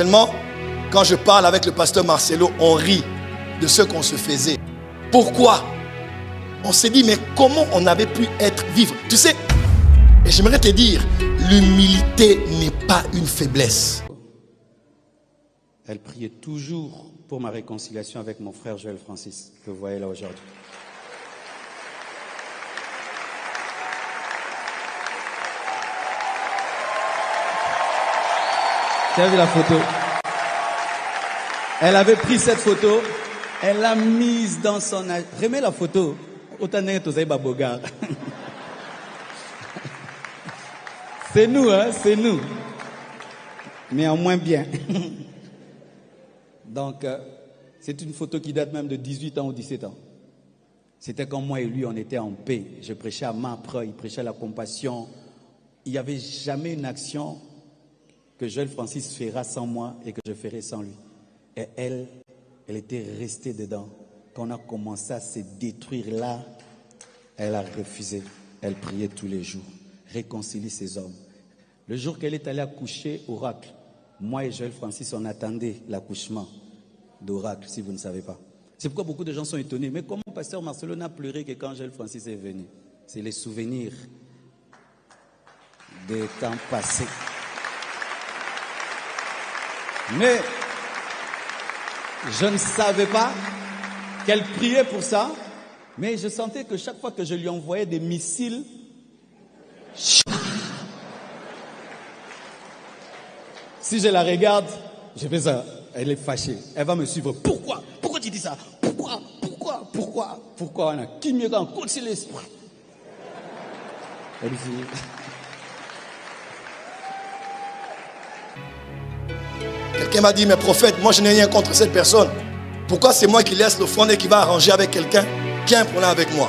Prochainement, quand je parle avec le pasteur Marcelo, on rit de ce qu'on se faisait. Pourquoi? On s'est dit, mais comment on avait pu vivre? Tu sais, et j'aimerais te dire, l'humilité n'est pas une faiblesse. Elle priait toujours pour ma réconciliation avec mon frère Joël Francis, que vous voyez là aujourd'hui. Tu as vu la photo? Elle avait pris cette photo, elle l'a mise dans son... Remets la photo. Autant n'est que Babogar. C'est nous, hein, c'est nous. Mais en moins bien. Donc, c'est une photo qui date même de 18 ans ou 17 ans. C'était quand moi et lui, on était en paix. Je prêchais à Mapre, il prêchait la compassion. Il n'y avait jamais une action que Joël Francis fera sans moi et que je ferai sans lui. Et elle était restée dedans. Quand on a commencé à se détruire là, elle a refusé. Elle priait tous les jours. Réconcilie ces hommes. Le jour qu'elle est allée accoucher, Oracle, moi et Joël Francis, on attendait l'accouchement d'Oracle, si vous ne savez pas. C'est pourquoi beaucoup de gens sont étonnés. Mais comment pasteur Marcelo n'a pleuré que quand Joël Francis est venu? C'est les souvenirs des temps passés. Mais je ne savais pas qu'elle priait pour ça, mais je sentais que chaque fois que je lui envoyais des missiles, si je la regarde, je fais ça, elle est fâchée, elle va me suivre. Pourquoi? Pourquoi tu dis ça? Pourquoi on a qui mieux qu'un coup de l'esprit? Elle dit... Quelqu'un m'a dit, mais prophète, moi je n'ai rien contre cette personne. Pourquoi c'est moi qui laisse l'offrande et qui va arranger avec quelqu'un qui a un problème avec moi?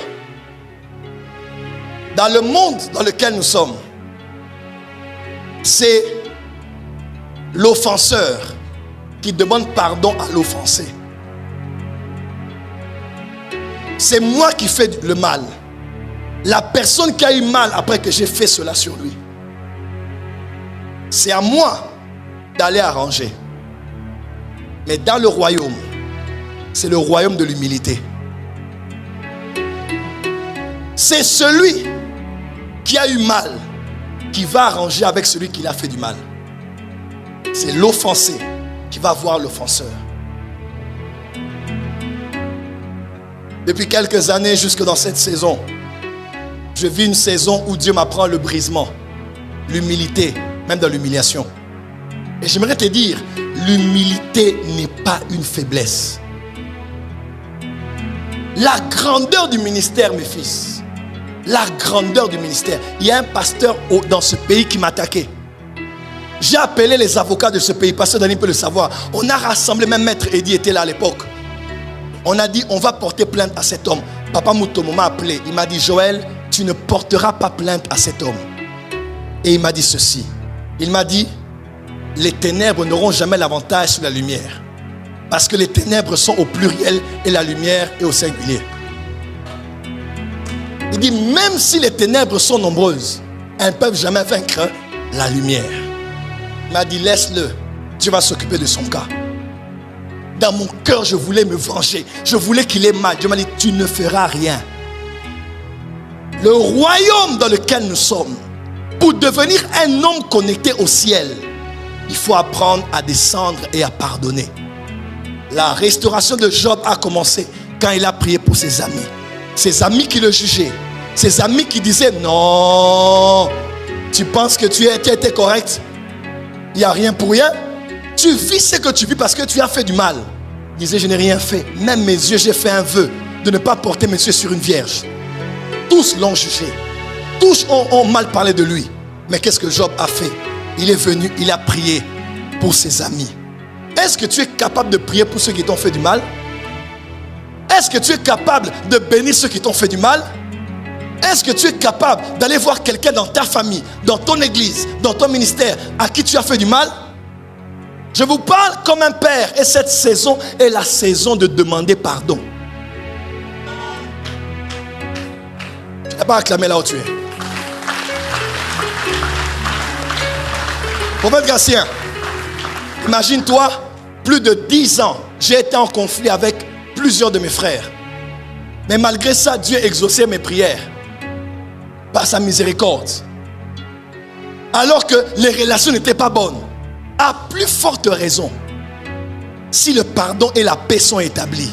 Dans le monde dans lequel nous sommes, c'est l'offenseur qui demande pardon à l'offensé. C'est moi qui fais le mal. La personne qui a eu mal après que j'ai fait cela sur lui. C'est à moi d'aller arranger. Mais dans le royaume, c'est le royaume de l'humilité. C'est celui qui a eu mal qui va arranger avec celui qui l'a fait du mal. C'est l'offensé qui va voir l'offenseur. Depuis quelques années, jusque dans cette saison, je vis une saison où Dieu m'apprend le brisement, l'humilité, même dans l'humiliation. Et j'aimerais te dire, l'humilité n'est pas une faiblesse. La grandeur du ministère, mes fils, la grandeur du ministère. Il y a un pasteur dans ce pays qui m'a attaqué. J'ai appelé les avocats de ce pays, pasteur Dani peut le savoir. On a rassemblé, même Maître Eddy était là à l'époque. On a dit, on va porter plainte à cet homme. Papa Moutomo m'a appelé, il m'a dit, Joël, tu ne porteras pas plainte à cet homme. Et il m'a dit ceci, il m'a dit, les ténèbres n'auront jamais l'avantage sur la lumière. Parce que les ténèbres sont au pluriel et la lumière est au singulier. Il dit, même si les ténèbres sont nombreuses, elles ne peuvent jamais vaincre la lumière. Il m'a dit, laisse-le, Dieu va s'occuper de son cas. Dans mon cœur, je voulais me venger. Je voulais qu'il ait mal. Dieu m'a dit, tu ne feras rien. Le royaume dans lequel nous sommes, pour devenir un homme connecté au ciel, il faut apprendre à descendre et à pardonner. La restauration de Job a commencé quand il a prié pour ses amis. Ses amis qui le jugeaient. Ses amis qui disaient, non, tu penses que tu étais correct? Il n'y a rien pour rien. Tu vis ce que tu vis parce que tu as fait du mal. Il disait, je n'ai rien fait. Même mes yeux, j'ai fait un vœu de ne pas porter mes yeux sur une vierge. Tous l'ont jugé. Tous ont mal parlé de lui. Mais qu'est-ce que Job a fait? Il est venu, il a prié pour ses amis. Est-ce que tu es capable de prier pour ceux qui t'ont fait du mal? Est-ce que tu es capable de bénir ceux qui t'ont fait du mal? Est-ce que tu es capable d'aller voir quelqu'un dans ta famille, dans ton église, dans ton ministère, à qui tu as fait du mal? Je vous parle comme un père et cette saison est la saison de demander pardon. Tu n'as pas acclamé là où tu es. Prophète Gatien, Imagine-toi, plus de 10 ans, j'ai été en conflit avec plusieurs de mes frères. Mais malgré ça, Dieu exauçait mes prières par sa miséricorde. Alors que les relations n'étaient pas bonnes. À plus forte raison, si le pardon et la paix sont établis,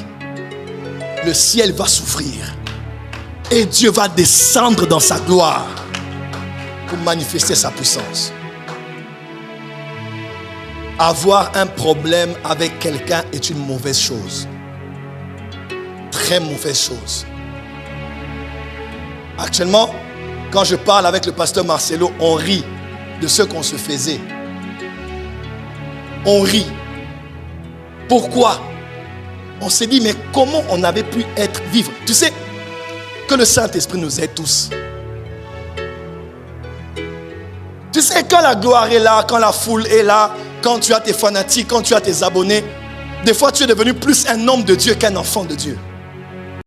le ciel va s'ouvrir. Et Dieu va descendre dans sa gloire pour manifester sa puissance. Avoir un problème avec quelqu'un est une mauvaise chose. Très mauvaise chose. Actuellement, quand je parle avec le pasteur Marcelo, on rit de ce qu'on se faisait. On rit. Pourquoi? On s'est dit, mais comment on avait pu vivre? Tu sais, que le Saint-Esprit nous aide tous. Tu sais, quand la gloire est là, quand la foule est là, quand tu as tes fanatiques, quand tu as tes abonnés, des fois tu es devenu plus un homme de Dieu qu'un enfant de Dieu.